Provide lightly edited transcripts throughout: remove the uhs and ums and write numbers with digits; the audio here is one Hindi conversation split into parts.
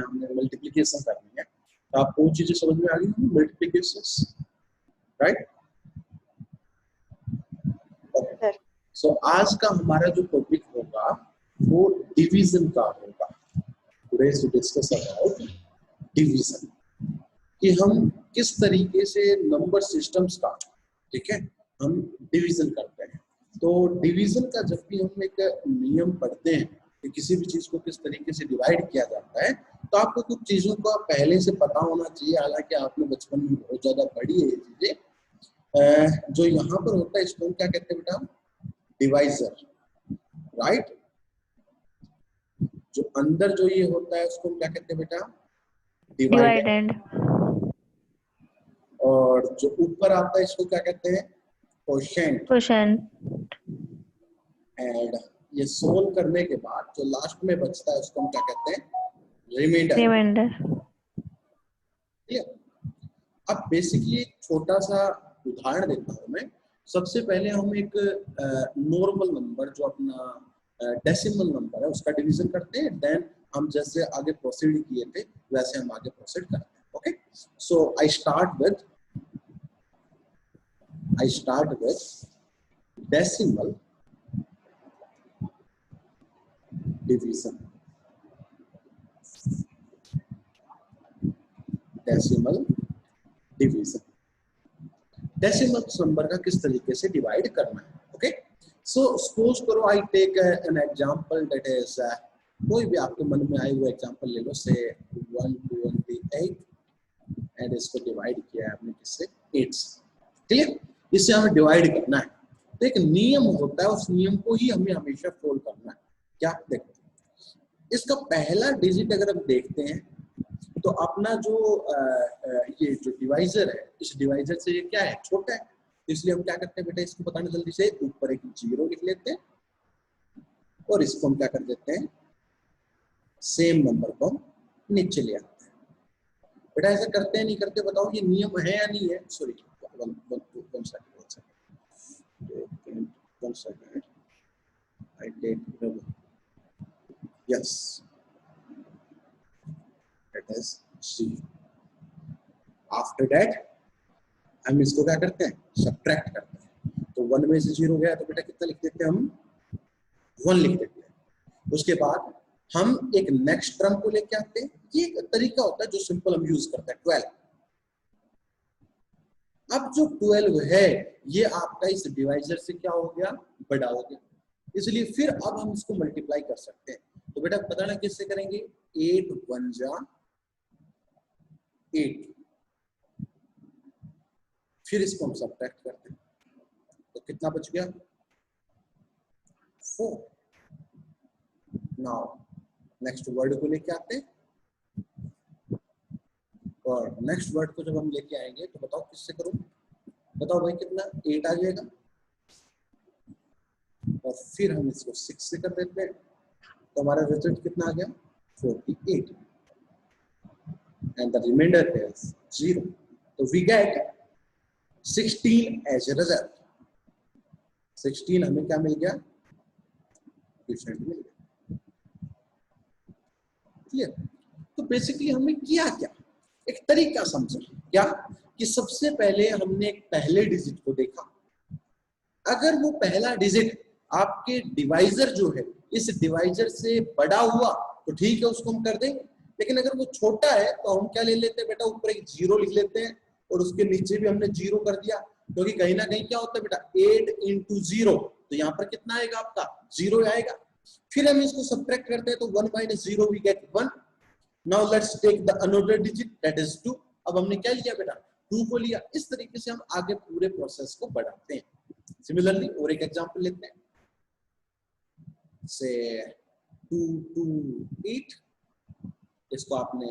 हमने मल्टीप्लिकेशन करनी है, तो आपको वो चीजें समझ में आ गई, मल्टीप्लिकेशंस, राइट? सो आज का हमारा जो टॉपिक होगा वो डिवीजन का होगा। Today to discuss about division, कि हम किस तरीके से नंबर सिस्टम्स का, ठीक है, हम डिवीजन करते हैं। तो डिवीजन का जब भी हम एक नियम पढ़ते हैं कि किसी भी चीज को किस तरीके से डिवाइड किया जाता है, तो आपको कुछ चीजों का पहले से पता होना चाहिए। हालांकि आपने बचपन में बहुत ज्यादा पढ़ी है ये चीजें। जो यहाँ पर होता है इसको हम क्या कहते हैं बेटा? Divisor, right? जो अंदर जो ये होता है उसको हम क्या कहते हैं बेटा? डिवाइडेंड। और जो ऊपर आता है इसको क्या कहते हैं? कोशेंट। एंड ये सोल्व करने के बाद जो लास्ट में बचता है उसको हम क्या कहते हैं? रिमाइंडर। अब बेसिकली एक छोटा सा उदाहरण देता हूं मैं। सबसे पहले हम एक नॉर्मल नंबर जो अपना डेसिमल नंबर है उसका डिवीजन करते हैं, देन हम जैसे आगे प्रोसीड किए थे वैसे हम आगे प्रोसीड करते हैं। Okay, so I start with decimal division. Decimal number का किस तरीके से डिवाइड करना है। ओके, सो सपोज करो I take an example that is, कोई भी आपके मन में आए हुए एग्जांपल ले लो, से 128 एंड इसको डिवाइड किया है आपने किससे? 8 से। क्लियर? इससे हमें डिवाइड करना है, तो एक नियम होता है, उस नियम को ही हमें हमेशा फॉलो करना है। क्या देखते हैं, इसका पहला डिजिट अगर हम देखते हैं तो अपना जो ये जो डिवाइजर है, इस डिवाइजर से ये क्या है? छोटा है, इसलिए हम क्या करते हैं बेटा? इसको बताना जल्दी से, ऊपर एक 0 लिख लेते हैं और इसको हम क्या कर देते हैं? सेम नंबर को हम नीचे ले आते हैं। बेटा ऐसा करते हैं नहीं करते बताओ? ये नियम है या नहीं है? Sorry, one second. I take yes, that is C. After that हम इसको क्या करते हैं? सब्ट्रैक्ट करते हैं। तो 1 में से 0 गया तो बेटा कितना लिख देते हैं? हम 1 लिख देते हैं। उसके बाद हम एक नेक्स्ट टर्म को लेके आते हैं। ये एक तरीका होता है जो सिंपल हम यूज करते हैं, 12। अब जो 12 है ये आपका इस डिवाइजर से क्या हो गया? बड़ा हो गया, इसलिए फिर अब हम इसको मल्टीप्लाई कर सकते हैं। तो बेटा बताना किससे करेंगे? 8 1 जा 8, फिर इसको हम सब्ट्रैक्ट करते हैं तो कितना बच गया? 4। नाउ नेक्स्ट वर्ड को लेके आते हैं, और नेक्स्ट वर्ड को जब हम लेके आएंगे तो बताओ किससे करूं? बताओ भाई कितना? 8 आ जाएगा, और फिर हम इसको 6 से कर देते हैं तो हमारा रिजल्ट कितना आ गया? 48 एंड द रिमाइंडर इज 0। तो we get 16 as a result. 16 हमें क्या मिल गया? कोएफिशिएंट मिल गया। क्लियर? तो बेसिकली हमने किया क्या? एक तरीका समझा क्या, कि सबसे पहले हमने एक पहले डिजिट को देखा। अगर वो पहला डिजिट आपके डिवाइजर जो है इस डिवाइजर से बड़ा हुआ तो ठीक है, उसको हम कर देंगे। लेकिन अगर वो छोटा है तो हम क्या ले लेते हैं बेटा? ऊपर एक 0 लिख लेते हैं और उसके नीचे भी हमने 0 कर दिया, क्योंकि कहीं ना कहीं क्या होता है बेटा? 8 × 0, तो यहाँ पर कितना आएगा आपका? 0 आएगा। फिर हम इसको सब्ट्रैक्ट करते हैं तो 1 - 0 we get 1। Now let's take the another digit, that is 2। अब हमने क्या लिया बेटा? 2 को लिया। इस तरीके से हम आगे पूरे प्रोसेस को बढ़ाते हैं। सिमिलरली और एक एग्जांपल लेते हैं, से 2 2 8, इसको आपने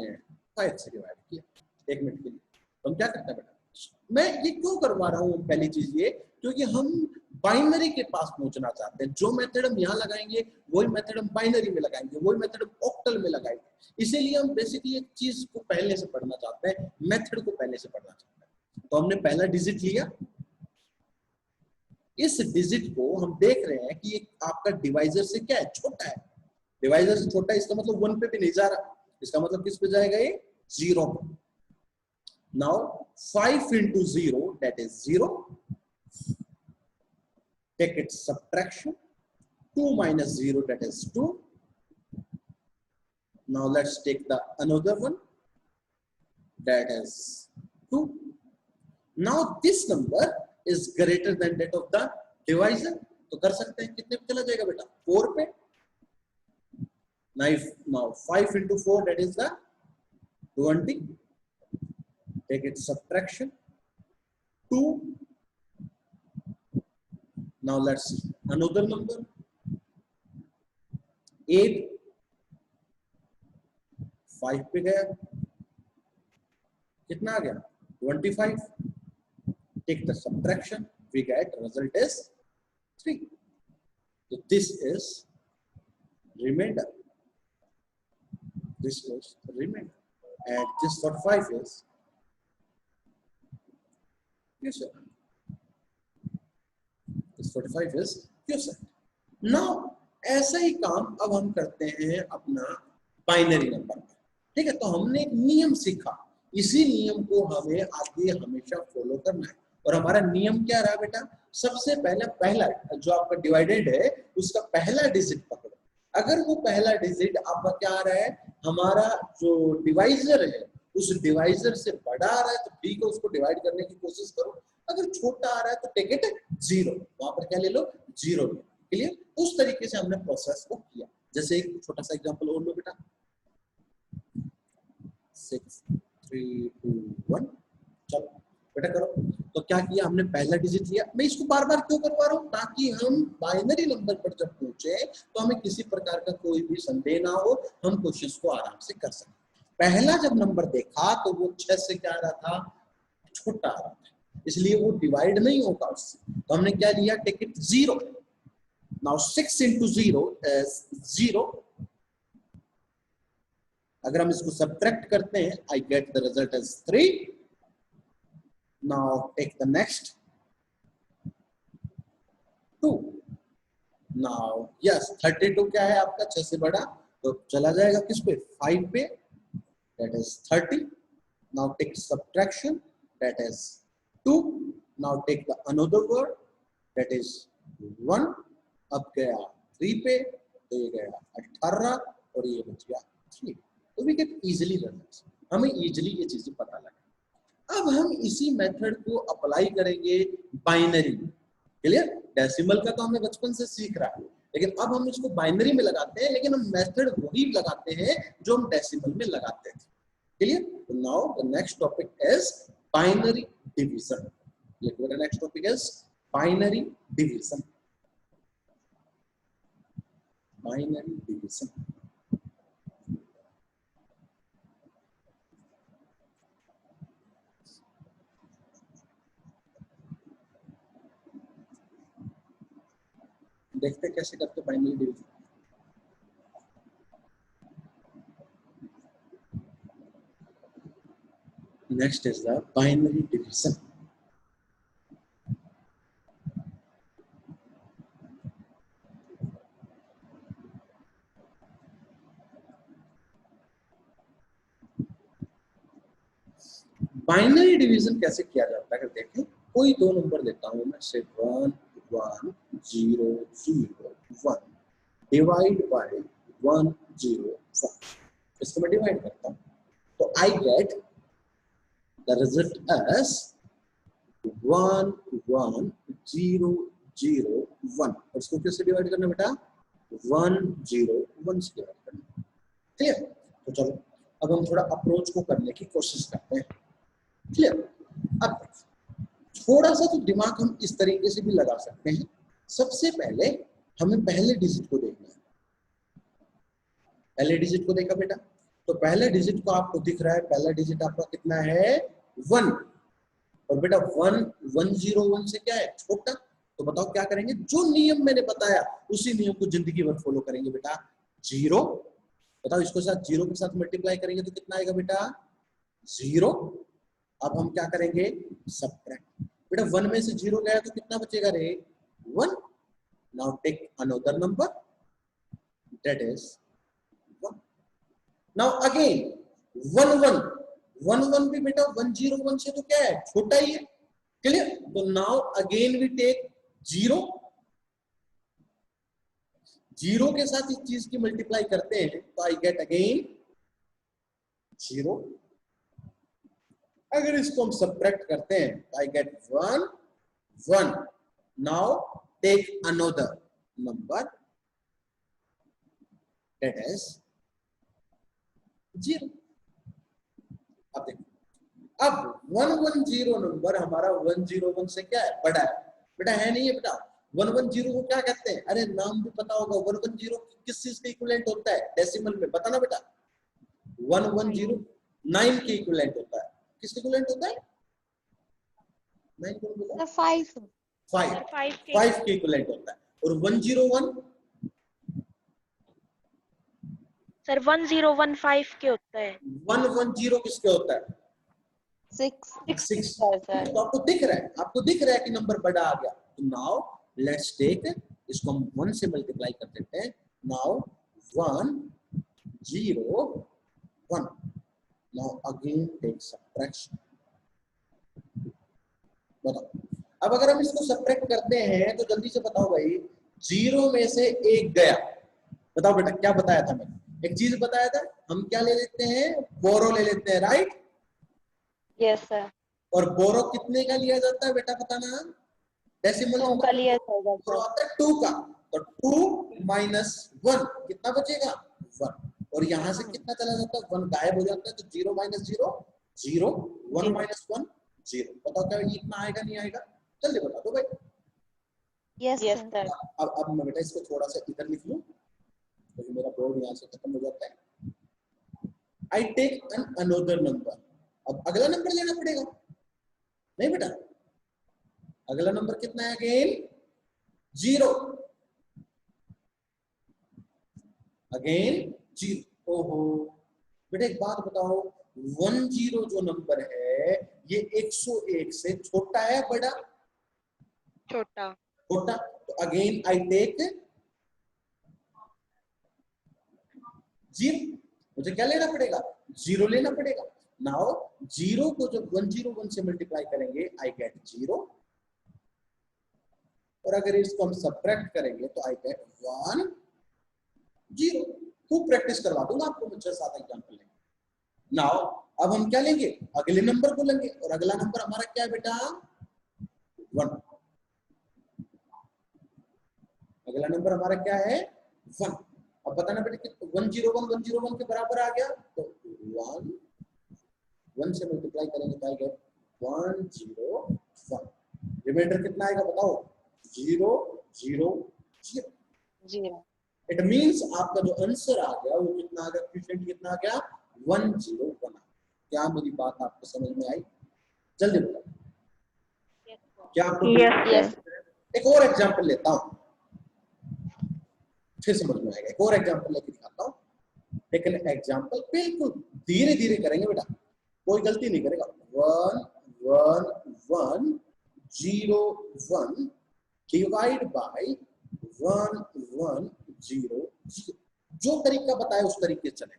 5 से डिवाइड किया 1 मिनट के लिए। तो हम क्या करते हैं बेटा? मैं ये क्यों करवा रहा हूँ? पहली चीज ये, क्योंकि हम बाइनरी के पास पहुंचना चाहते हैं। जो मेथड हम यहाँ लगाएंगे वही मेथड हम बाइनरी में लगाएंगे, वही मेथड हम ऑक्टल में लगाएंगे। इसीलिए हम बेसिकली एक चीज को पहले से पढ़ना चाहते हैं, मेथड को पहले से पढ़ना चाहते हैं। तो हमने पहला डिजिट लिया, इस डिजिट को हम देख रहे हैं कि आपका डिवाइजर से क्या है? छोटा है। डिवाइजर से छोटा है, इसका मतलब 1 पे भी नहीं जा रहा। इसका मतलब किस पे जाएगा ये? 0 पे। Now 5 into 0 that is 0. Take its subtraction. 2 minus 0 that is 2. Now let's take the another one, that is 2. Now this number is greater than that of the divisor. तो कर सकते हैं, कितने पे चला जाएगा बेटा? 4 पे. Now 5 into 4 that is the 20. Take its subtraction. 2. Now let's see another number. 8. 5 पे गया, कितना आ गया? 25. Take the subtraction, we get result is 3. So this is remainder. This is remainder, and this 45 is quotient. This 45 is quotient. Now ऐसा ही काम अब हम करते हैं अपना बाइनरी नंबर पर, ठीक है? तो हमने एक नियम सीखा, इसी नियम को हमें आगे हमेशा फॉलो करना है। और हमारा नियम क्या रहा बेटा? सबसे पहला जो आपका डिवाइडेड है उसका पहला डिजिट पकड़ो। अगर वो पहला डिजिट आपका क्या आ रहा है, हमारा जो डिवाइजर है उस डिवाइजर से बड़ा आ रहा है तो ठीक है, उसको डिवाइड करने की कोशिश करो। अगर छोटा आ रहा है तो टेक इट 0, वहां पर क्या ले लो? 0। क्लियर? उस तरीके से हमने प्रोसेस को किया। जैसे एक छोटा सा एग्जांपल और लो बेटा। 6 3 2 1, चलो बेटा करो। तो क्या किया हमने? पहला डिजिट लिया। मैं इसको बार बार क्यों करवा रहा हूँ? ताकि हम बाइनरी नंबर पर जब पहुंचे तो हमें किसी प्रकार का कोई भी संदेह ना हो, हम क्वेश्चन को आराम से कर सकें। पहला जब नंबर देखा तो वो 6 से क्या आ रहा था? छोटा आ रहा था, इसलिए वो डिवाइड नहीं होगा उससे। तो हमने क्या लिया? Take it 0। Now 6 into 0 is 0. अगर हम इसको सब्ट्रैक्ट करते हैं, I get the result as 3. Now take the next 2. Now yes, 32 क्या है आपका? 6 से बड़ा, तो चला जाएगा किस पे? 5 पे, that is 30. Now take subtraction, that is 2. Now take the another word, that is 1. अब गया 3 पे, तो ये गया 18 और ये बच गया 3. तो we get easily results. हमें easily ये चीजें पता लगा। अब हम इसी मेथड को अप्लाई करेंगे बाइनरी में। क्लियर? डेसिमल का तो हमें बचपन से सीख रहा है, लेकिन अब हम इसको बाइनरी में लगाते हैं, लेकिन हम मेथड वही लगाते हैं जो हम डेसिमल में लगाते थे। Clear? Now the next topic is binary division. The next topic is binary division. Binary division. देखते कैसे करते binary division. Next is the binary division. Binary division कैसे किया जाता है? देखें, कोई दो नंबर देता हूं मैं, से 1 1 0 0 1 डिवाइड बाय 1 0 1। इसको मैं डिवाइड करता हूं तो I get the result as 1 1 0 0 1। और इसको कैसे डिवाइड करना बेटा? 1 0 1 से डिवाइड करना। क्लियर? तो चलो अब हम थोड़ा अप्रोच को करने की कोशिश करते हैं। क्लियर? अब थोड़ा सा तो दिमाग हम इस तरीके से भी लगा सकते हैं। सबसे पहले हमें पहले डिजिट को देखना है। पहले डिजिट को देखा बेटा, तो पहले डिजिट को आपको दिख रहा है, पहला डिजिट आपका कितना है? 1। और बेटा 1 1 0 1 से क्या है? छोटा। तो बताओ क्या करेंगे? जो नियम मैंने बताया उसी नियम को जिंदगी भर फॉलो करेंगे बेटा। 0, बताओ इसको साथ 0 के साथ मल्टीप्लाई करेंगे तो कितना आएगा बेटा? 0। अब हम क्या करेंगे? सब्ट्रैक्ट। बेटा 1 में से 0 गया तो कितना बचेगा रे? 1। Now take another number, that is 1। Now again 1 1 1 1 भी बेटा 101 से तो क्या है, छोटा ही है, क्लियर। तो नाउ अगेन वी टेक 0, 0 के साथ इस चीज की मल्टीप्लाई करते हैं तो आई गेट अगेन 0। अगर इसको हम सब्ट्रैक्ट करते हैं तो I get 1 1। Now take another number that is 0। अब देखो, अब 110 नंबर हमारा 101 से क्या है, बड़ा है बेटा, है नहीं है बेटा। 110 को क्या कहते हैं, अरे नाम भी पता होगा। 110 किस चीज के इक्विवेलेंट होता है, डेसिमल में बताना बेटा। 110 9 के इक्विवेलेंट होता है। किसके इक्विवेलेंट होता है, 9 कौन बोला, 5 के इक्विवेलेंट होता है। और 101 सर 1015 के होता है। 110 किसके होता है, 6। तो आपको दिख रहा है, आपको दिख रहा है कि नंबर बड़ा आ गया। तो नाउ लेट्स टेक, इसको हम 1 से मल्टीप्लाई कर देते हैं। Now 1 0 1। Now again take subtraction. बताओ, अब अगर हम इसको सब्ट्रैक्ट करते हैं तो जल्दी से बताओ भाई, 0 में से 1 गया। बताओ बेटा, क्या बताया था मैंने, एक चीज बताया था, हम क्या ले लेते हैं, बोरो ले लेते हैं, राइट। Yes sir. और बोरो कितने का लिया जाता है बेटा, बताना। डेसिमल 2 का लिया जाएगा बोरो आता है 2 का। तो 2 माइनस 1 कितना बचेगा, 1। और यहां से कितना चला जाता है, 1 गायब हो जाता है। तो 0 माइनस 0 0, 1 माइनस 1 0। बताओ क्या ये इतना आएगा, नहीं आएगा, जल्दी बता दो भाई। Yes sir. अब मैं बेटा इसको थोड़ा सा इधर लिख लूं, क्योंकि मेरा बोर्ड यहाँ से खत्म हो जाता है। I take an another number. अब अगला नंबर लेना पड़ेगा, नहीं बेटा। अगला नंबर कितना है, अगेन 0, अगेन 0। ओहो बेटा, एक बात बताओ, 10 जो नंबर है ये 101 से छोटा है, बड़ा, छोटा। छोटा। तो अगेन आई टेक 0। मुझे क्या लेना पड़ेगा, 0 लेना पड़ेगा। नाउ 0 को जब 101 से मल्टीप्लाई करेंगे आई गेट 0। और अगर इसको हम सब्ट्रैक्ट करेंगे तो आई गेट 1 0। खूब प्रैक्टिस करवा दूंगा आपको, मुझे 7 एग्जांपल लेंगे। नाउ अब हम क्या लेंगे, अगले नंबर को लेंगे। और अगला नंबर हमारा क्या है बेटा, 1। अगला नंबर हमारा क्या है, 1। अब बताना बेटा, 101 के बराबर आ गया। तो 1 से मल्टीप्लाई करेंगे तो आएगा 101। रिमाइंडर कितना आएगा बताओ, 0 0 0। इट मींस आपका जो आंसर आ गया वो कितना आ गया, कोएफिशिएंट कितना आ गया, 101। क्या मेरी बात आपको समझ में आई, जल्दी बताओ। क्या आपको यस। एक और एग्जांपल लेता हूं, फिर समझ में आएगा। एक और एग्जांपल लेके दिखाता हूं, लेकिन एग्जांपल बिल्कुल धीरे धीरे करेंगे बेटा, कोई गलती नहीं करेगा। 1 1 1 0 1 डिवाइड बाय 1 1 0 0। जो तरीका बताया उस तरीके से चले।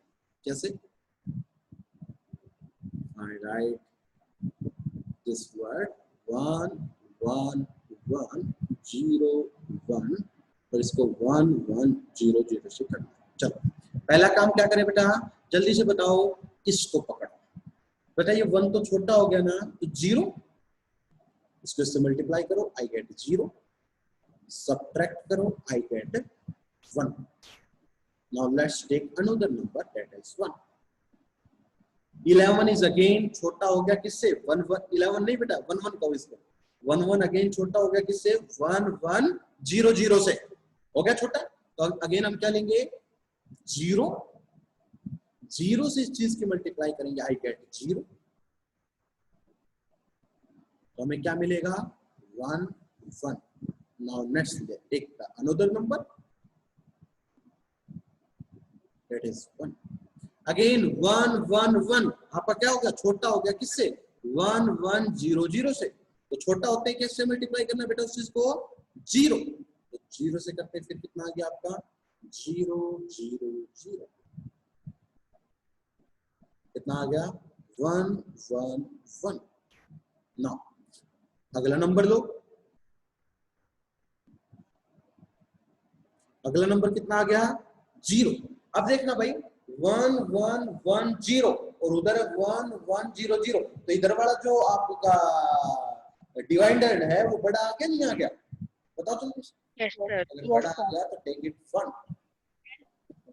जैसे I write this word 1 1 1 0 1 और इसको 1 1 0 0 से करना। चलो पहला काम क्या करें बेटा, जल्दी से बताओ, इसको पकड़ो बेटा। ये 1 तो छोटा हो गया ना, तो 0, इसको इससे मल्टीप्लाई करो, आई गेट 0। सब्ट्रैक्ट करो, I get 1। Now let's take another number that is 1। 11 is again छोटा हो गया किससे, 1 1 11 नहीं बेटा, 1 1 कहो इसको। 1 1 अगेन छोटा हो गया किससे, 1 1 0 0 से हो गया छोटा। तो अगेन हम क्या लेंगे, 0 0 से इस चीज की मल्टीप्लाई करेंगे, आई गेट 0। तो हमें क्या मिलेगा, 1 1। Now next take the another number that is 1। Again 1 1 1 आपका क्या हो गया, छोटा हो गया किससे, 1 1 0 0 से। तो छोटा होते हैं किससे मल्टीप्लाई करना बेटा उस चीज को, 0। तो 0 से करते फिर कितना आ गया आपका, 0 0 0। कितना आ गया 1 1 1। नाउ अगला नंबर लो, अगला नंबर कितना आ गया 0। अब देखना भाई 1 1 1 0 और उधर 1 1 0 0, तो इधर वाला जो आपका डिवाइडर है वो बड़ा आ गया नहीं आ गया, बताओ तुम कुछ। Yes sir. अगर बड़ा आ गया तो टेक इट 1,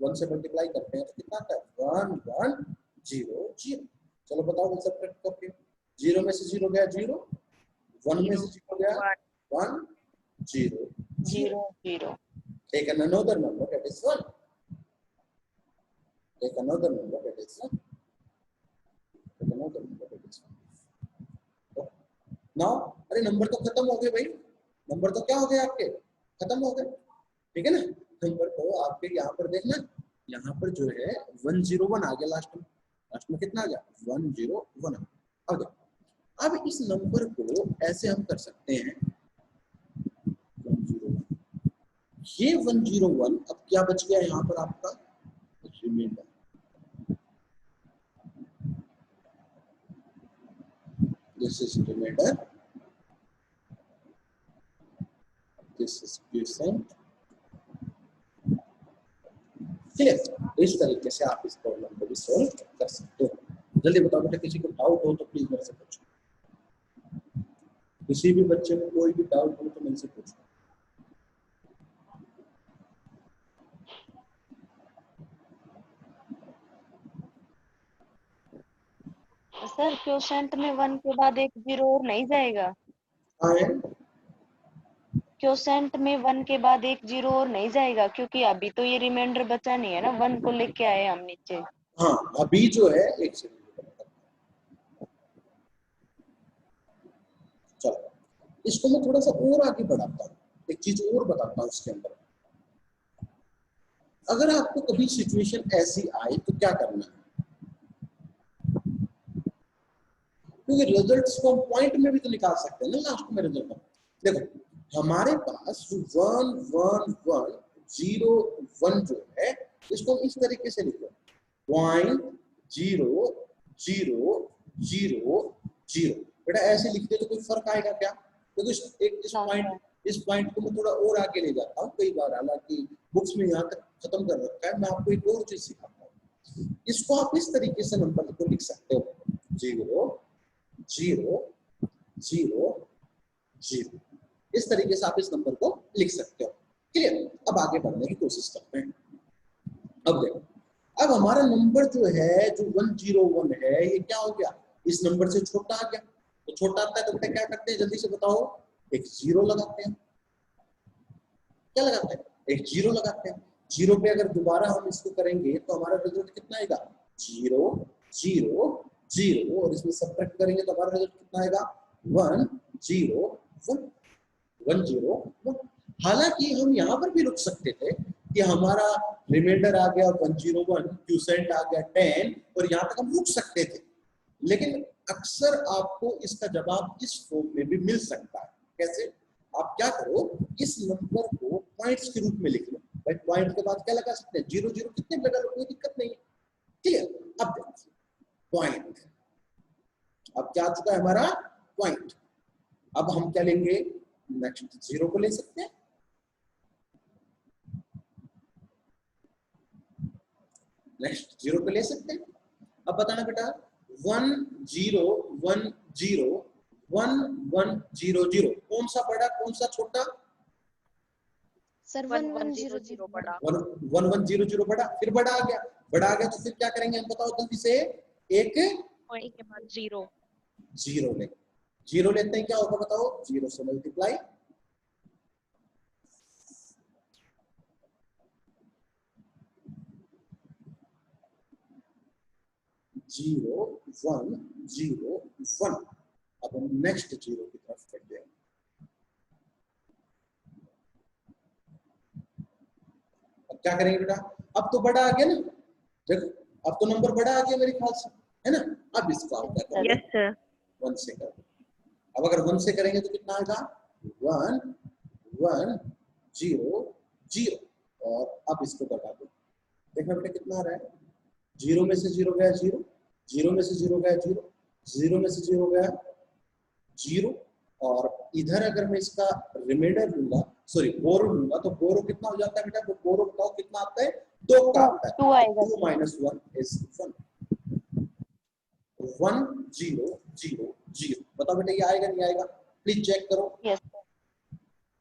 1 से मल्टीप्लाई करते हैं तो कितना आता है 1 1 0 0। चलो बताओ इन सब करके, 0 में से 0 गया 0, 1 में से 0 गया 1 0 0 0 take another number that is 1, take another number that is 1, take another number that is 1। now अरे नंबर तो खत्म हो गए भाई, नंबर तो क्या हो गए आपके खत्म हो गए, ठीक है ना। नंबर तो आपके यहाँ पर देखना, यहाँ पर जो है 101 आ गया लास्ट में कितना आ गया 101। अब देखो, अब इस नंबर को ऐसे हम कर सकते हैं 101, ये 101 अब क्या बच गया यहाँ पर आपका reminder, this is reminder, this is quotient. Clear. इस तरीके से आप इस प्रॉब्लम को भी सॉल्व कर सकते हो। जल्दी बताओ बेटा, किसी को डाउट हो तो प्लीज मेरे से पूछो, किसी भी बच्चे को कोई भी डाउट हो तो मेरे से पूछो। सर क्वोशेंट में 1 के बाद एक 0 और नहीं जाएगा? क्वोशेंट में 1 के बाद एक 0 और नहीं जाएगा, क्योंकि अभी तो ये रिमाइंडर बचा नहीं है ना, 1 को लेके आए हम नीचे। हाँ अभी जो है एक सेकंड, चलो इसको मैं थोड़ा सा और आगे बढ़ाता हूँ, एक चीज और बताता हूँ इसके अंदर। अगर आपको कभी सिचुएशन ऐसी आए तो क्या करना है, क्योंकि रिजल्ट्स को हम पॉइंट में भी तो निकाल सकते हैं ना लास्ट में रिजल्ट। देखो हमारे पास 1 1 1 0 1 जो है इसको हम इस तरीके से लिखो 0 0 0 0। बेटा ऐसे लिखते तो कोई फर्क आएगा क्या? क्योंकि इस पॉइंट को मैं थोड़ा और आगे ले जाता हूँ कई बार, हालांकि बुक्स में यहाँ तक खत्म कर रखा है, मैं आपको एक और चीज सिखाता हूँ। इसको आप इस तरीके से नंबर को लिख सकते हो 0 0 0 0, इस तरीके से आप इस नंबर को लिख सकते हो। क्लियर। अब आगे बढ़ने की कोशिश करते हैं। अब देखो, अब हमारा नंबर जो है जो 101 है ये क्या हो गया, इस नंबर से छोटा आ गया, तो छोटा आता है तो बेटा क्या करते हैं जल्दी से बताओ, एक 0 लगाते हैं। क्या लगाते हैं? एक 0 लगाते हैं। 0 पे अगर दोबारा हम इसको करेंगे तो हमारा रिजल्ट कितना आएगा 0 0 0, और इसमें सबट्रैक्ट करेंगे तो हमारा रिजल्ट कितना आएगा 1 0 1 1 0 1। हालांकि हम यहाँ पर भी रुक सकते थे कि हमारा रिमाइंडर आ गया 101, क्वोशिएंट आ गया 10, और यहाँ तक हम रुक सकते थे, लेकिन अक्सर आपको इसका जवाब इस फॉर्म में भी मिल सकता है। कैसे? आप क्या करो, इस नंबर को पॉइंट्स के रूप में लिख लो। भाई पॉइंट के बाद क्या लगा सकते हैं 0 0 कितने लगा लो, कोई दिक्कत नहीं है। क्लियर। अब देखिए पॉइंट, अब क्या आ चुका है हमारा पॉइंट। अब हम क्या लेंगे, नेक्स्ट 0 को ले सकते हैं, नेक्स्ट 0 को ले सकते हैं। अब बताना बेटा 1 0 1 0 1 1 0 0 कौन सा बड़ा कौन सा छोटा? सर 1 1 0 0 बड़ा। 1 1 0 0 बड़ा, फिर बड़ा आ गया, बड़ा आ गया तो फिर क्या करेंगे हम बताओ जल्दी से, एक पॉइंट के बाद 0। 0 ले, 0 लेते हैं क्या होगा बताओ, 0 से मल्टीप्लाई, जीरो 1 0 1। अब हम नेक्स्ट 0 की तरफ बढ़ते हैं। अब क्या करेंगे बेटा, अब तो बड़ा आ गया ना, देखो अब तो नंबर बड़ा आ गया मेरे ख्याल से, है ना। अब इसको आप क्या करेंगे, यस सर। 1 से करें। अब अगर 1 से करेंगे तो कितना आएगा 1 1 0 0, और अब इसको घटा दो, देखना बेटा कितना आ रहा है, 0 में से 0 गया 0, 0 में से 0 गया 0, 0 में से 0 गया 0, और इधर अगर मैं इसका रिमाइंडर लूंगा, सॉरी बोरो लूंगा, तो बोरो कितना हो जाता है बेटा? बोरो बताओ कितना आता है? 2 का आता है। 2 आएगा। 2 माइनस 1 इज 1, 1 0 0 0। बताओ बेटा ये आएगा नहीं आएगा? प्लीज चेक करो। यस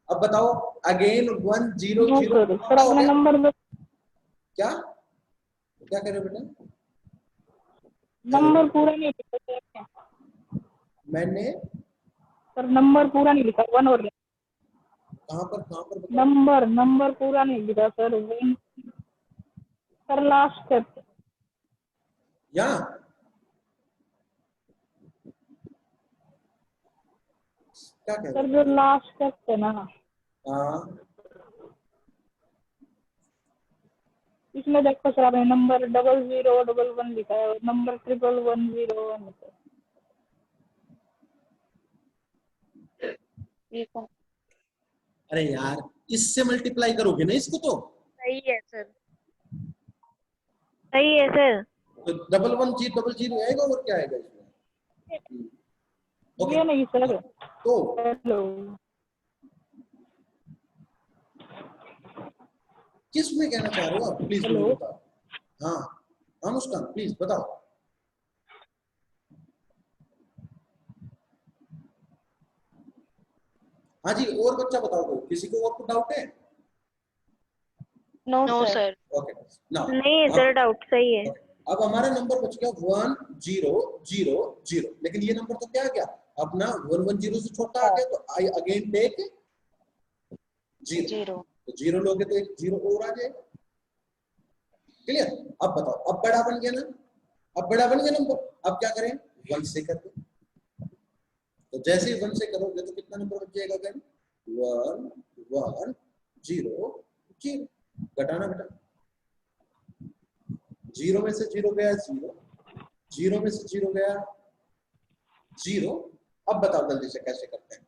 अब बताओ अगेन 1 0 नो 0 सर, सर अपना नंबर क्या क्या कह रहे हो बेटा? नंबर पूरा नहीं लिखा सर। मैंने सर नंबर पूरा नहीं लिखा, 1 और कहां पर बताओ? नंबर पूरा नहीं लिखा सर। सर लास्ट स्टेप यहाँ क्या कह रहे सर, जो लास्ट स्टेप है ना, हो? हाँ इसमें देखो सर आपने नंबर 0011 लिखा है और नंबर 1110 है। अरे यार इससे मल्टीप्लाई करोगे ना इसको तो सही है सर, सही है सर। तो 1110 आएगा और क्या आएगा इसमें? ओके ये नहीं सर। तो हेलो किस में कहना चाह रहे हो आप? प्लीज मुझे हेलो बताओ। हाँ हाँ मुस्कान प्लीज बताओ। हाँ जी और बच्चा बताओ, कोई किसी को और को डाउट है? No no sir. Sir, okay now नहीं है सर, डाउट सही है। अब हमारा नंबर बच गया 1 0 0 0, लेकिन ये नंबर तो क्या आ गया अपना 1 1 0 से छोटा आ गया, तो आई अगेन टेक 0। तो 0 लोगे तो एक 0 और आ जाएगा। क्लियर? अब बताओ, अब बड़ा बन गया ना, अब बड़ा बन गया नंबर, अब क्या करें? 1 से कर दो। तो जैसे ही 1 से करोगे तो कितना नंबर बच जाएगा? 1 1 0 0। घटाना बेटा, 0 में से 0 गया 0, 0 में से 0 गया 0। अब बताओ जल्दी से कैसे करते हैं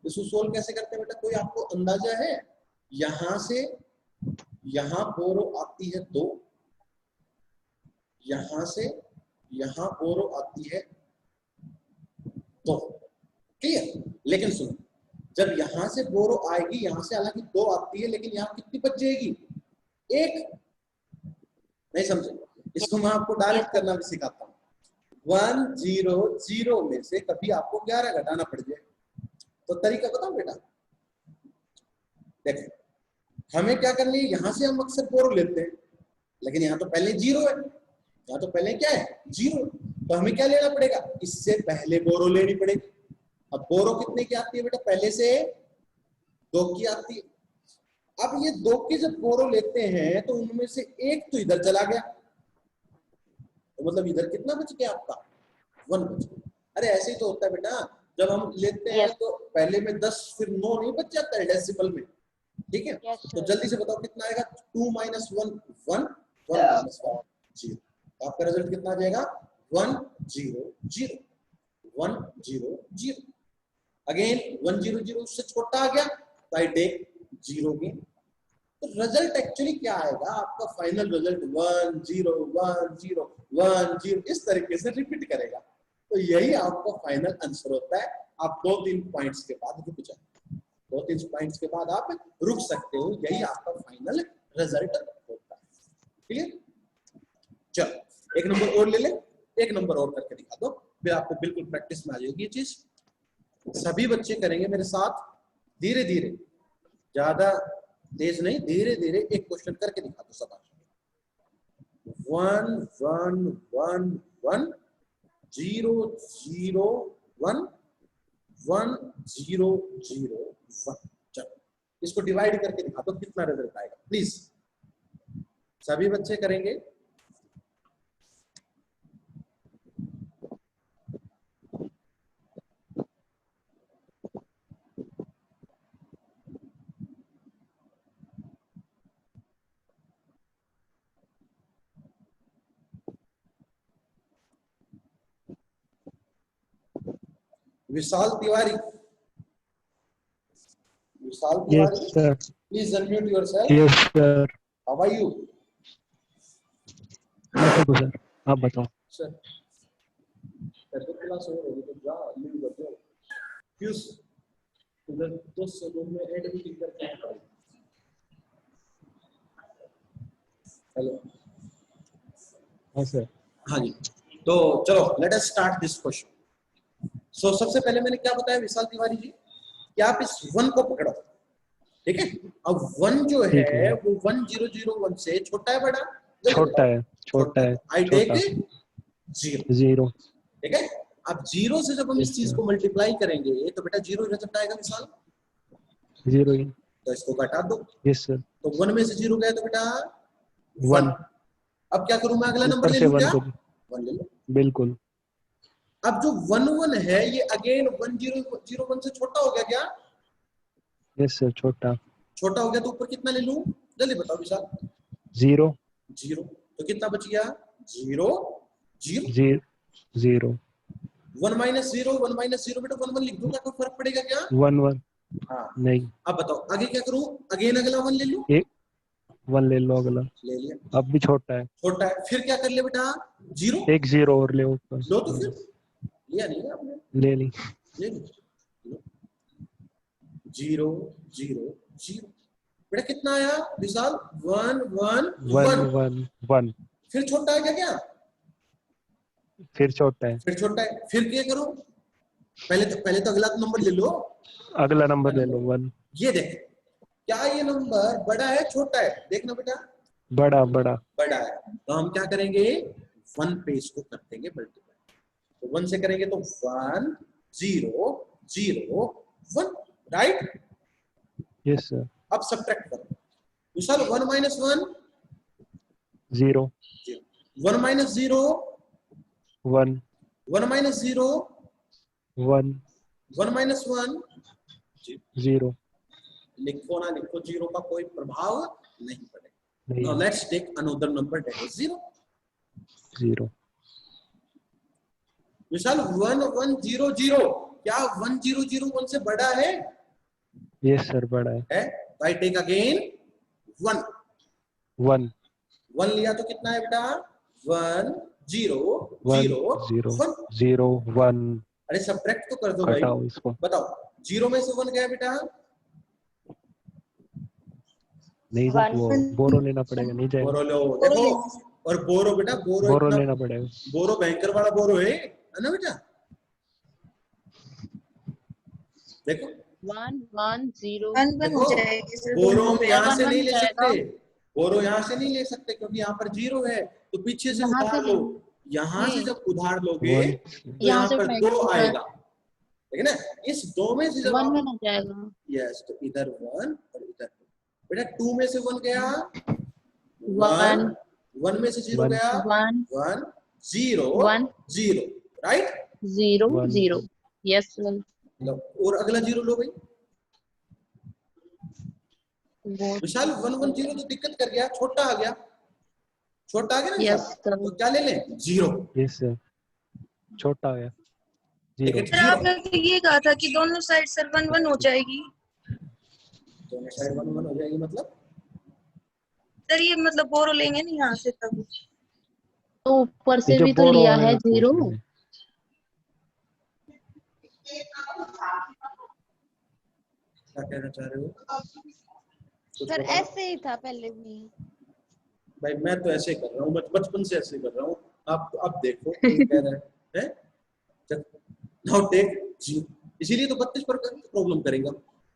इसको सोल्व, कैसे करते हैं बेटा? कोई आपको अंदाजा है? यहां से यहां बोरो आती है 2, यहां से यहां बोरो आती है 2। क्लियर? लेकिन सुनो, जब यहां से बोरो आएगी, यहां से हालांकि 2 आती है, लेकिन यहां कितनी बच जाएगी? 1। नहीं समझे? इसको मैं आपको डायरेक्ट करना भी सिखाता हूँ। 1 0 0 में से कभी आपको 11 घटाना पड़ जाए, तो तरीका बताओ बेटा। देखो हमें क्या करनी है, यहां से हम अक्सर बोरो लेते हैं, लेकिन यहाँ तो पहले 0 है, यहाँ तो पहले क्या है? 0। तो हमें क्या लेना पड़ेगा? इससे पहले बोरो लेनी पड़ेगी। अब बोरो कितने की आती है बेटा? पहले से 2 की आती है। अब ये 2 की जब बोरो लेते हैं तो उनमें से एक तो इधर चला गया, तो मतलब इधर कितना बच गया आपका? 1 बच गया। अरे ऐसे ही तो होता है बेटा, जब हम लेते हैं तो पहले में 10 फिर 9 नहीं बच जाता है डेसिमल में। ठीक है? तो जल्दी से बताओ कितना आएगा? 2 माइनस 1 1, 1 माइनस 1 0। आपका रिजल्ट कितना आ जाएगा? 1 0 0 1 0 0। अगेन 1 0 0 उससे छोटा आ गया तो आई टेक 0 गेन। तो रिजल्ट एक्चुअली क्या आएगा आपका? फाइनल रिजल्ट 1 0 1 0 1 0 इस तरीके से रिपीट करेगा। तो यही आपका फाइनल आंसर होता है। आप 2-3 पॉइंट्स के बाद रुक जाए, 2-3 पॉइंट्स के बाद आप रुक सकते हो, यही आपका फाइनल रिजल्ट होता है। क्लियर? चलो एक नंबर और ले ले, एक नंबर और करके दिखा दो, फिर आपको बिल्कुल प्रैक्टिस में आ जाएगी ये चीज। सभी बच्चे करेंगे मेरे साथ, धीरे धीरे, ज्यादा तेज नहीं, धीरे धीरे एक क्वेश्चन करके दिखा दो सब। 1 1 1 1 0 0 1 1 0 0 1। चलो इसको डिवाइड करके दिखा दो, कितना रिजल्ट आएगा प्लीज। सभी बच्चे करेंगे। Vishal Tiwari, Vishal Tiwari, Yes, sir. Please unmute yourself. Yes, sir. How are you? मैं ठीक हूँ सर, आप बताओ। सर क्लास और होगी तो जा लीव कर दो क्यूज उधर 200 रूम में ऐड भी टिक करके आए। हेलो हाँ सर। हाँ जी, तो चलो let us start this question. So सबसे पहले मैंने क्या बताया विशाल तिवारी जी कि आप इस 1 को पकड़ो, ठीक है। अब 1 जो ठीक है है। वो 1001 से छोटा है बड़ा? छोटा है, छोटा है, आई टेक छोटा। 0, 0। ठीक है। अब 0 से जब हम इस Yes, चीज sir. को मल्टीप्लाई करेंगे तो बेटा 0 रिजल्ट आएगा विशाल, 0 ही। तो इसको घटा दो, यस सर। तो 1 में से 0 गया तो बेटा 1 अब क्या करूं मैं, अगला नंबर ऊपर ले से लूं 1 क्या? को 1 ले लो। बिल्कुल। अब जो 1 1 है ये अगेन 1001 से छोटा हो गया क्या? यस सर, छोटा। छोटा हो गया तो ऊपर कितना ले लूं, जल्दी बताओ विशाल। 0 0, तो कितना बच गया? 0 0 0 1 माइनस 0 1 माइनस 0 बेटा 1 1 लिख दो, क्या कोई फर्क पड़ेगा क्या? 1 1 हाँ। नहीं। अब बताओ आगे क्या करूं, अगेन अगला 1 ले लूं? 1 ले लो अगला, ले लिया, अब भी छोटा है। छोटा है, फिर क्या कर ले बेटा? 0 एक 0 और ले ऊपर। लो, तो फिर लिया नहीं आपने, ले ली। ले लो 0 0 0 बेटा कितना आया विशाल? 1 1 1 1 1 1 फिर छोटा है क्या? फिर छोटा है। फिर छोटा है, फिर क्या करो? पहले तो अगला नंबर ले लो, अगला नंबर ले लो 1। ये देख क्या ये नंबर बड़ा है छोटा है, देखना बेटा बड़ा बड़ा बड़ा है, तो हम क्या करेंगे 1 पे इसको कर देंगे मल्टीप्लाई, तो 1 से करेंगे तो 1 0 0 1, राइट। Yes sir. अब सब्ट्रैक्ट करो विशाल, 1 माइनस 1 0 1 माइनस 0 1 1 माइनस 0 1 1 माइनस 1 0 लिखो ना लिखो, 0 का कोई प्रभाव नहीं पड़ेगा। नहीं। Now let's take another number that is 0. 0 विशाल 1 1 0 0 क्या 1 0 0 1 से बड़ा है? यस सर, बड़ा है। तो आई टेक अगेन 1 1 1 लिया तो कितना है बेटा? 1 0 1 0 0 1। 0 1 अरे सब्ट्रैक्ट तो कर दो भाई, घटाओ इसको। बताओ 0 में से 1 गया बेटा? नहीं सर, वो बोरो लेना पड़ेगा, नहीं जाएगा। बोरो लो, देखो और बोरो बेटा बोरो लेना पड़ेगा। बोरो बैंकर वाला बोरो है ना बेटा, देखो 1 1 0 देखो बोरो हम यहाँ से नहीं ले सकते, बोरो यहाँ से नहीं ले सकते क्योंकि यहाँ पर 0 है, तो पीछे से उधार लो, यहाँ से जब उधार लोगे तो यहाँ पर 2 आएगा, ठीक है ना। इस 2 में से जब 1 में ना जाएगा। यस, तो इधर 1 और इधर 2 बेटा, 2 में से 1 गया 1 1 में से 0 गया 1 1 0 1 0, राइट 0 0 यस सर। लो और अगला 0 लो भाई वो विशाल, 1 1 0 तो दिक्कत कर गया, छोटा आ गया, छोटा आ गया ना यस विशाल, सर। तो क्या ले लें? 0। यस सर, छोटा आ गया। ठीक है 0 सर आपने तो ये कहा था कि दोनों साइड सर 1 1 हो जाएगी, दोनों साइड 1 1 हो जाएगी, मतलब सर ये मतलब बोरो लेंगे नहीं यहाँ से तब। तो ऊपर से जो भी तो बोरो लिया है है तो 0। उसमें। क्या कहना चाह रहे हो? कुछ सर बताओ। ऐसे ही था पहले भी। भाई मैं तो ऐसे कर रहा हूँ, बचपन से ऐसे कर रहा हूँ, आप अब देखो कौन कह रहा है नाउ टेक 0, इसीलिए तो 32 पर प्रॉब्लम करेगा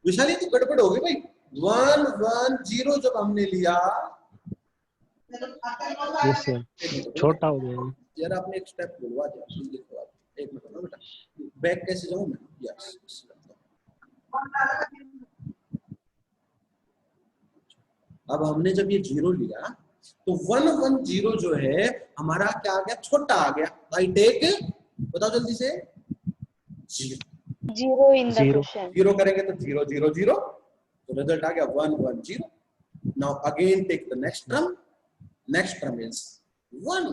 विशाल, ये तो गड़बड़ हो गई भाई। 1 1 0 जब हमने लिया, यस सर, छोटा हो जाएगा। यार आपने एक स्टेप बोलवा दिया, प्लीज लिखवा दो, एक मिनट ना बेटा, बैक कैसे जाऊं मैं? यस, अब हमने जब ये 0 लिया तो 1 1 0 जो है हमारा क्या आ गया? छोटा आ गया। आई टेक, बताओ जल्दी से, 0 0 in the 0 question. 0 करेंगे तो 0 0 0, तो रिजल्ट आ गया 1 1 0। Now again take the next term is 1,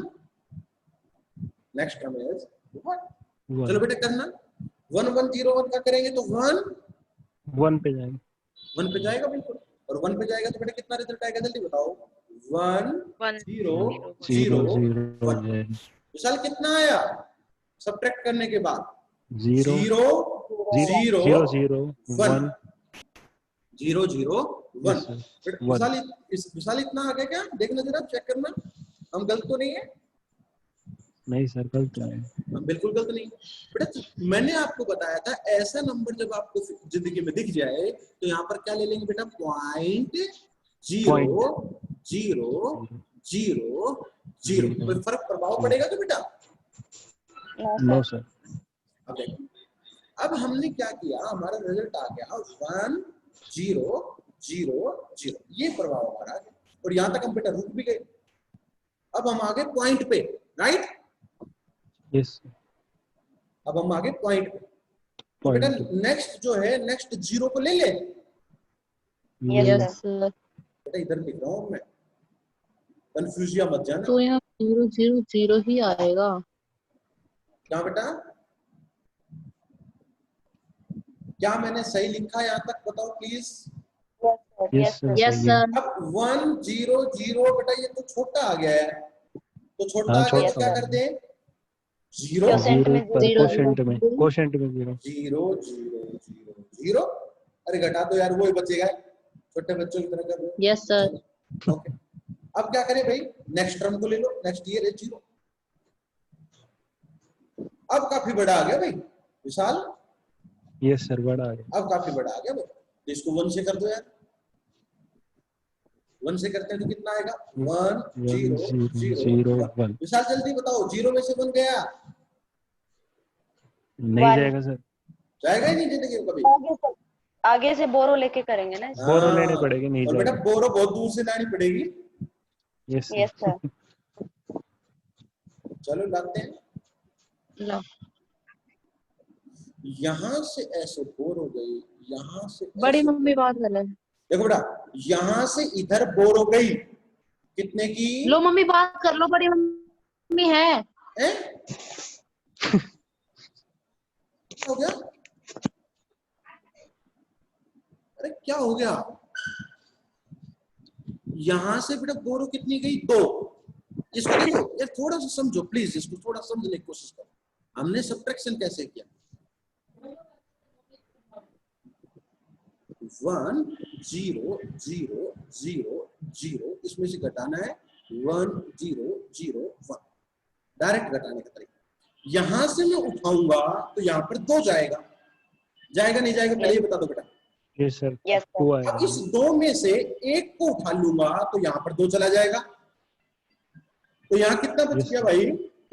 next term is 1। चलो बेटा करना, 1 1 0 1 का करेंगे तो 1 पे जाएगा, 1 पे जाएगा बिल्कुल, और 1 पे जाएगा तो बेटा कितना रिजल्ट आएगा जल्दी बताओ? 1 1 0 0 0 0 1। विशाल कितना आया? सब्ट्रैक्ट करने के बाद 0 0 0 0 0 1 1 0 0 1। yes, sir. बेटा 1 विशाल इतना आ गया क्या? देखना जरा, चेक करना हम गलत तो नहीं है। नहीं सर गलत है। बिल्कुल गलत नहीं बेटा। मैंने आपको बताया था ऐसा नंबर जब आपको जिंदगी में दिख जाए तो यहाँ पर क्या ले लेंगे बेटा, पॉइंट 0 0 0 0। कोई फर्क प्रभाव पड़ेगा क्या बेटा? No sir. अब देखो, अब हमने क्या किया, हमारा रिजल्ट आ गया 1 0 0 0, ये प्रभाव हमारा आ गया और यहाँ तक हम बेटा रुक भी गए। अब हम आगे पॉइंट पे, राइट? यस अब हम आगे पॉइंट पे। तो बेटा नेक्स्ट जो है, नेक्स्ट 0 को ले ले। Yes sir. बेटा इधर लिख रहा हूँ मैं, कंफ्यूज या मत जाना। तो यहाँ 0 0 0 ही आएगा। क्या बेटा, क्या मैंने सही लिखा यहाँ तक बताओ प्लीज? Yes yes sir. अब 1 0 0 बेटा ये तो छोटा आ गया है, तो छोटा हाँ, आ गया तो छोटा क्या आ कर गया। दे? 0 Quotient में कोशेंट में 0 0 0 0 0। अरे घटा दो यार, वो ही बचेगा, छोटे बच्चों की तरह कर दो। Yes sir. ओके, अब क्या करें भाई, नेक्स्ट टर्म को ले लो, नेक्स्ट ईयर है 0। अब काफी बड़ा आ गया भाई विशाल। यस सर बड़ा आ गया। अब काफी बड़ा आ गया भाई, तो इसको 1 से कर दो यार। 1 से करते हैं तो कितना आएगा? 1 0 0 1। विशाल जल्दी बताओ, 0 में से 1 गया? नहीं जाएगा सर। जाएगा ही नहीं जिंदगी में कभी। आगे से बोरो लेके करेंगे ना। बोरो लेने पड़ेगी, नहीं और बेटा जाएगा। बोरो बहुत दूर से लानी पड़ेगी। Yes yes sir. चलो लाते हैं। लो। यहाँ से ऐसे बोर हो गई, यहाँ से बड़ी ऐसे। मम्मी बात कर ले। देखो बेटा, यहाँ से इधर बोर हो गई, कितने की? लो मम्मी बात कर लो, बड़ी मम्मी है। हैं? क्या हो गया? अरे क्या हो गया? यहाँ से बेटा बोरो कितनी गई? 2। इसको देखो यार, थोड़ा सा समझो प्लीज, इसको थोड़ा समझने की कोशिश करो। हमने सब्ट्रैक्शन कैसे किया? 1 0 0 0 0, इसमें से घटाना है 1 0 0 1, डायरेक्ट घटाने का तरीका। यहां से मैं उठाऊंगा तो यहाँ पर 2 जाएगा, जाएगा नहीं जाएगा पहले ये बता दो बेटा। Yes sir. Yes sir. 2 अब आएगा। इस 2 में से 1 को उठा लूंगा तो यहाँ पर 2 चला जाएगा, तो यहाँ कितना बच गया भाई?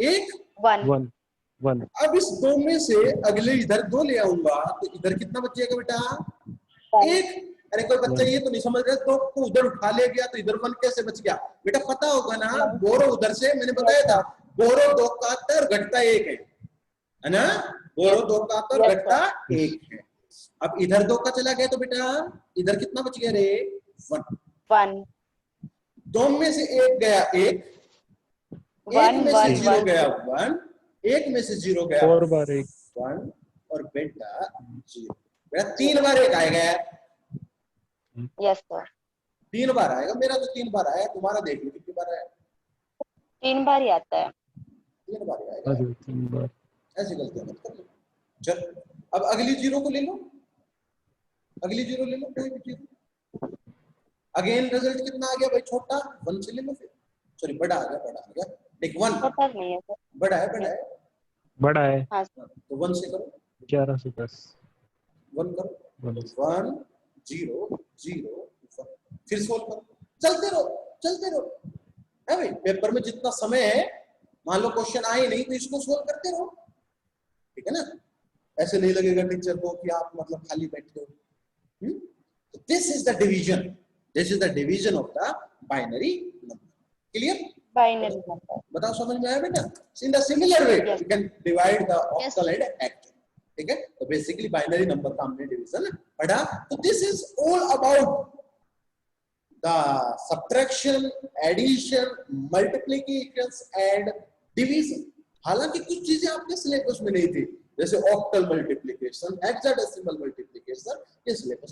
1 1 1 अब इस 2 में से अगले इधर 2 ले आऊंगा तो इधर कितना बच जाएगा बेटा? 1। अरे कोई बच्चा ये तो नहीं समझ रहे, 2 को उधर उठा ले गया तो इधर 1 कैसे बच गया? बेटा पता होगा ना, बोरो उधर से मैंने बताया था, बोरो 2 का आता और घटता 1 है ना? बोरो 2 का आता और घटता 1 है। अब इधर 2 का चला गया तो बेटा इधर कितना बच गया रे? 1। 2 में से 1 गया 1, 1 में से 0 गया 1, 1 में से 0 गया 4 बार 1 1 और बेटा 0। बेटा 3 बार 1 आएगा यार। Yes sir. 3 बार आएगा, मेरा तो 3 बार आया, तुम्हारा देख लो कितनी बार आया। 3 बार ही आता है। 3 बार ही आएगा, 3 बार। ऐसी गलतियां मत कर लो। चल अब अगली 0 को ले लो, अगली 0 ले लो, कोई भी 0। अगेन रिजल्ट कितना आ गया भाई? छोटा 1 से ले लो फिर, सॉरी बड़ा आ गया, बड़ा आ गया। देख 1 पता नहीं है सर। बड़ा है, बड़ा है, बड़ा है। हाँ सर। तो 1 से करो, 11 से 10 1 करो, 1 1 0 0 1, फिर सोल्व करो, चलते रहो चलते रहो, है भाई। पेपर में जितना समय है, मान लो क्वेश्चन आए नहीं तो इसको सोल्व करते रहो, ठीक है ना? ऐसे नहीं लगेगा टीचर को कि आप मतलब खाली बैठे हो। This is the division, this is the division of the binary number. Clear? Binary number. बताओ समझ में आया बेटा? In the similar way we can divide the octal and hex, ठीक है? तो बेसिकली बाइनरी नंबर का हमने डिवीजन पढ़ा। तो this is all about the subtraction, addition, multiplications and division. हालांकि कुछ चीजें आपके सिलेबस में नहीं थी, जैसे ऑक्टल मल्टीप्लिकेशन, हेक्साडेसिमल मल्टीप्लिकेशन, ये सिलेबस